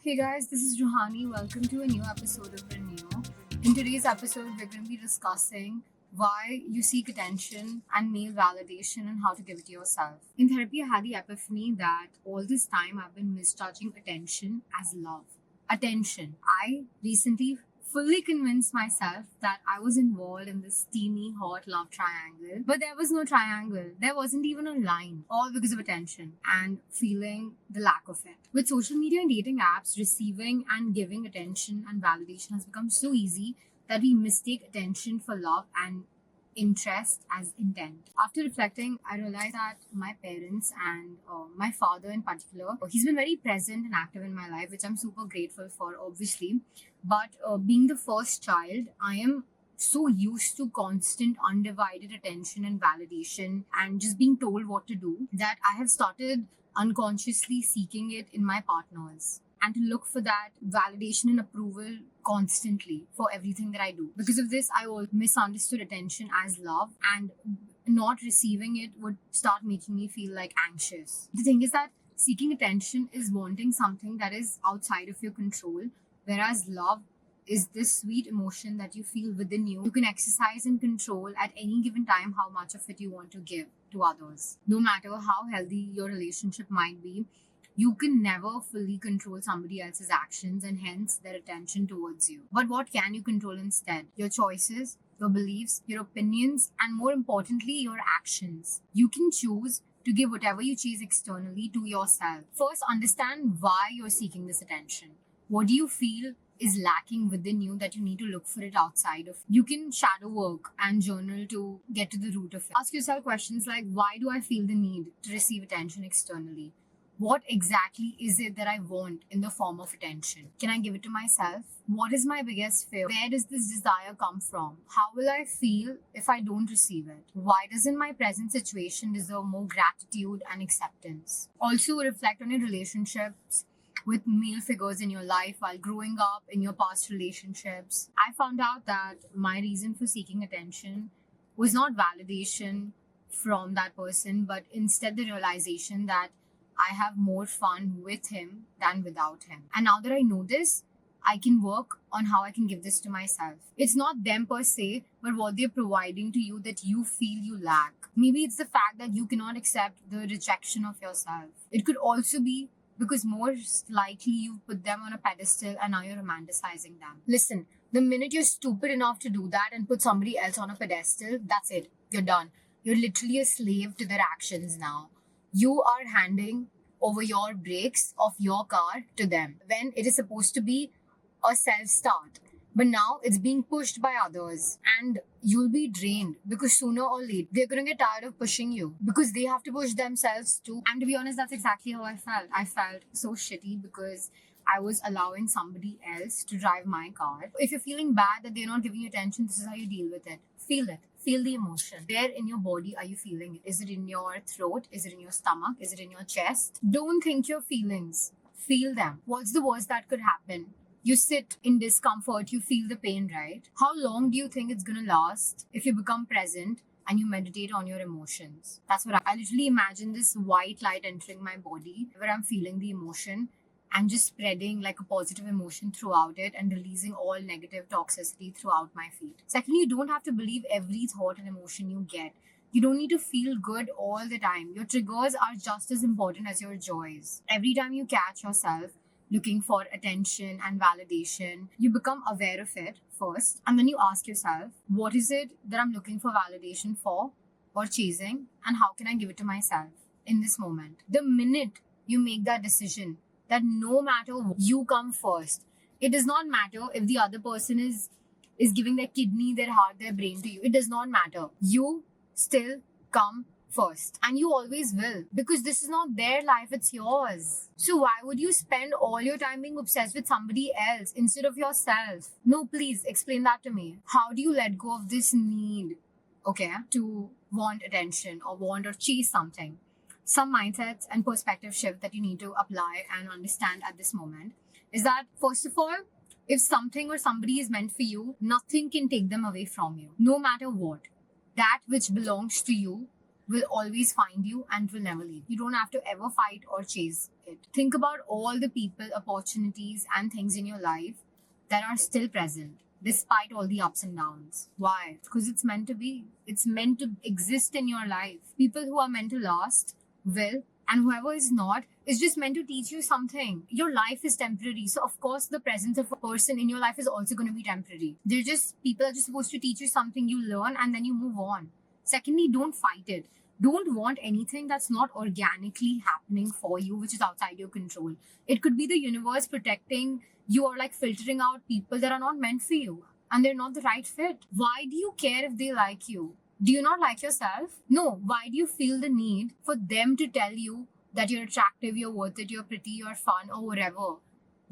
Hey guys, this is Ruhani. Welcome to a new episode of Renew. In today's episode, we're going to be discussing why you seek attention and male validation and how to give it to yourself. In therapy, I had the epiphany that all this time I've been misjudging attention as love. Attention. I recently fully convinced myself that I was involved in this steamy, hot love triangle. But there was no triangle. There wasn't even a line. All because of attention and feeling the lack of it. With social media and dating apps, receiving and giving attention and validation has become so easy that we mistake attention for love and interest as intent. After reflecting, I realized that my parents and my father in particular, he's been very present and active in my life, which I'm super grateful for, obviously. But being the first child, I am so used to constant undivided attention and validation and just being told what to do that I have started unconsciously seeking it in my partners and to look for that validation and approval constantly for everything that I do. Because of this, I misunderstood attention as love, and not receiving it would start making me feel like anxious. The thing is that seeking attention is wanting something that is outside of your control, whereas love is this sweet emotion that you feel within you. You can exercise and control at any given time how much of it you want to give to others. No matter how healthy your relationship might be, you can never fully control somebody else's actions and hence their attention towards you. But what can you control instead? Your choices, your beliefs, your opinions, and more importantly, your actions. You can choose to give whatever you chase externally to yourself. First, understand why you're seeking this attention. What do you feel is lacking within you that you need to look for it outside of? You can shadow work and journal to get to the root of it. Ask yourself questions like, why do I feel the need to receive attention externally? What exactly is it that I want in the form of attention? Can I give it to myself? What is my biggest fear? Where does this desire come from? How will I feel if I don't receive it? Why doesn't my present situation deserve more gratitude and acceptance? Also, reflect on your relationships with male figures in your life while growing up, in your past relationships. I found out that my reason for seeking attention was not validation from that person, but instead the realization that I have more fun with him than without him. And now that I know this, I can work on how I can give this to myself. It's not them per se, but what they're providing to you that you feel you lack. Maybe it's the fact that you cannot accept the rejection of yourself. It could also be because most likely you put them on a pedestal and now you're romanticizing them. Listen, the minute you're stupid enough to do that and put somebody else on a pedestal, that's it. You're done. You're literally a slave to their actions now. You are handing over your brakes of your car to them when it is supposed to be a self-start. But now it's being pushed by others and you'll be drained because sooner or later they're going to get tired of pushing you because they have to push themselves too. And to be honest, that's exactly how I felt. I felt so shitty because I was allowing somebody else to drive my car. If you're feeling bad that they're not giving you attention, this is how you deal with it. Feel it. Feel the emotion. Where in your body are you feeling it? Is it in your throat? Is it in your stomach? Is it in your chest? Don't think your feelings. Feel them. What's the worst that could happen? You sit in discomfort, you feel the pain, right? How long do you think it's gonna last if you become present and you meditate on your emotions? That's what I literally imagine this white light entering my body where I'm feeling the emotion and just spreading like a positive emotion throughout it and releasing all negative toxicity throughout my feet. Secondly, you don't have to believe every thought and emotion you get. You don't need to feel good all the time. Your triggers are just as important as your joys. Every time you catch yourself looking for attention and validation, you become aware of it first. And then you ask yourself, what is it that I'm looking for validation for or chasing? And how can I give it to myself in this moment? The minute you make that decision, that no matter what, you come first. It does not matter if the other person is giving their kidney, their heart, their brain to you. It does not matter. You still come first. And you always will. Because this is not their life, it's yours. So why would you spend all your time being obsessed with somebody else instead of yourself? No, please explain that to me. How do you let go of this need, to want attention or want or chase something? Some mindsets and perspective shift that you need to apply and understand at this moment is that, first of all, if something or somebody is meant for you, nothing can take them away from you, no matter what. That which belongs to you will always find you and will never leave. You don't have to ever fight or chase it. Think about all the people, opportunities, and things in your life that are still present despite all the ups and downs. Why? Because it's meant to be. It's meant to exist in your life. People who are meant to last will, and whoever is not is just meant to teach you something. Your life is temporary, so of course the presence of a person in your life is also going to be temporary. People are just supposed to teach you something, you learn, and then you move on. Secondly, don't fight it. Don't want anything that's not organically happening for you, which is outside your control. It could be the universe protecting you, or like filtering out people that are not meant for you and they're not the right fit. Why do you care if they like you? Do you not like yourself? No. Why do you feel the need for them to tell you that you're attractive, you're worth it, you're pretty, you're fun, or whatever?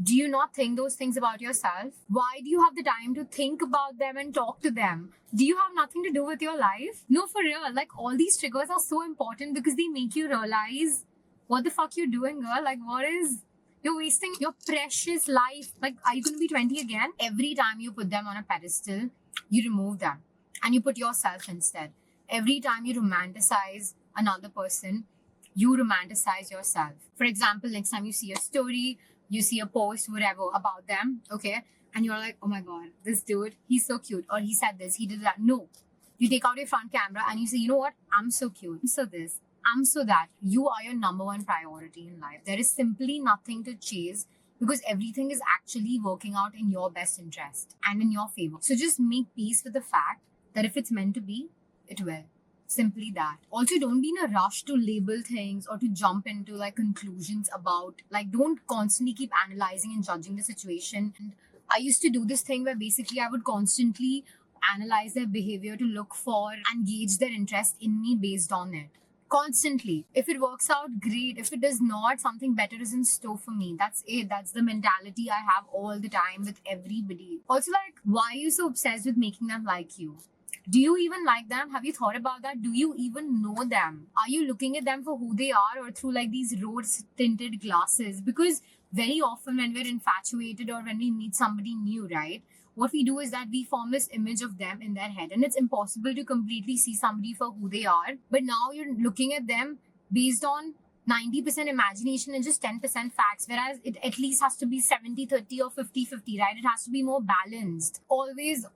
Do you not think those things about yourself? Why do you have the time to think about them and talk to them? Do you have nothing to do with your life? No, for real. Like, all these triggers are so important because they make you realize what the fuck you're doing, girl. Like, you're wasting your precious life. Like, are you going to be 20 again? Every time you put them on a pedestal, you remove them and you put yourself instead. Every time you romanticize another person, you romanticize yourself. For example, next time you see a story, you see a post, whatever, about them, okay? And you're like, oh my God, this dude, he's so cute. Or he said this, he did that. No. You take out your front camera and you say, you know what? I'm so cute. I'm so this. I'm so that. You are your number one priority in life. There is simply nothing to chase because everything is actually working out in your best interest and in your favor. So just make peace with the fact that if it's meant to be, it will. Simply that. Also, don't be in a rush to label things or to jump into like conclusions about, like, don't constantly keep analyzing and judging the situation. And I used to do this thing where basically I would constantly analyze their behavior to look for and gauge their interest in me based on it. Constantly. If it works out, great. If it does not, something better is in store for me. That's it. That's the mentality I have all the time with everybody. Also, like, why are you so obsessed with making them like you? Do you even like them? Have you thought about that? Do you even know them? Are you looking at them for who they are or through like these rose tinted glasses? Because very often when we're infatuated or when we meet somebody new, right? What we do is that we form this image of them in their head, and it's impossible to completely see somebody for who they are. But now you're looking at them based on 90% imagination and just 10% facts, whereas it at least has to be 70-30 or 50-50, right? It has to be more balanced. Always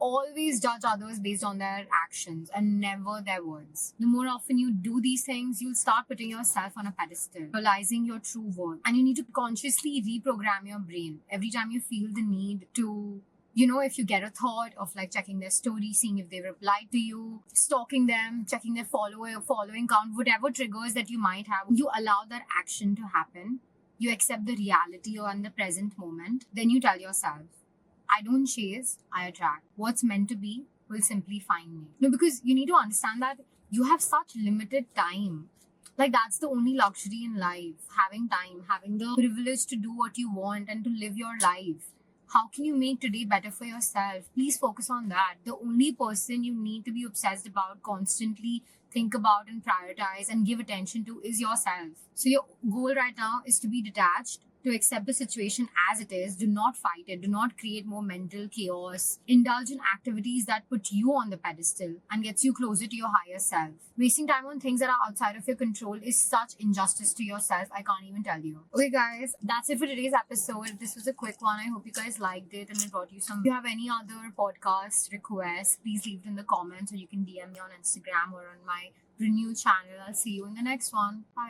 judge others based on their actions and never their words. The more often you do these things, you'll start putting yourself on a pedestal, realizing your true worth. And you need to consciously reprogram your brain every time you feel the need to, if you get a thought of like checking their story, seeing if they replied to you, stalking them, checking their following count, whatever triggers that you might have, you allow that action to happen. You accept the reality or in the present moment. Then you tell yourself, I don't chase, I attract. What's meant to be will simply find me. No, because you need to understand that you have such limited time. Like, that's the only luxury in life. Having time, having the privilege to do what you want and to live your life. How can you make today better for yourself? Please focus on that. The only person you need to be obsessed about, constantly think about and prioritize and give attention to is yourself. So your goal right now is to be detached, to accept the situation as it is. Do not fight it. Do not create more mental chaos. Indulge in activities that put you on the pedestal and gets you closer to your higher self. Wasting time on things that are outside of your control is such injustice to yourself. I can't even tell you. Okay, guys, that's it for today's episode. This was a quick one. I hope you guys liked it and it brought you some. If you have any other podcast requests, please leave it in the comments, or you can DM me on Instagram or on my Renew channel. I'll see you in the next one. Bye.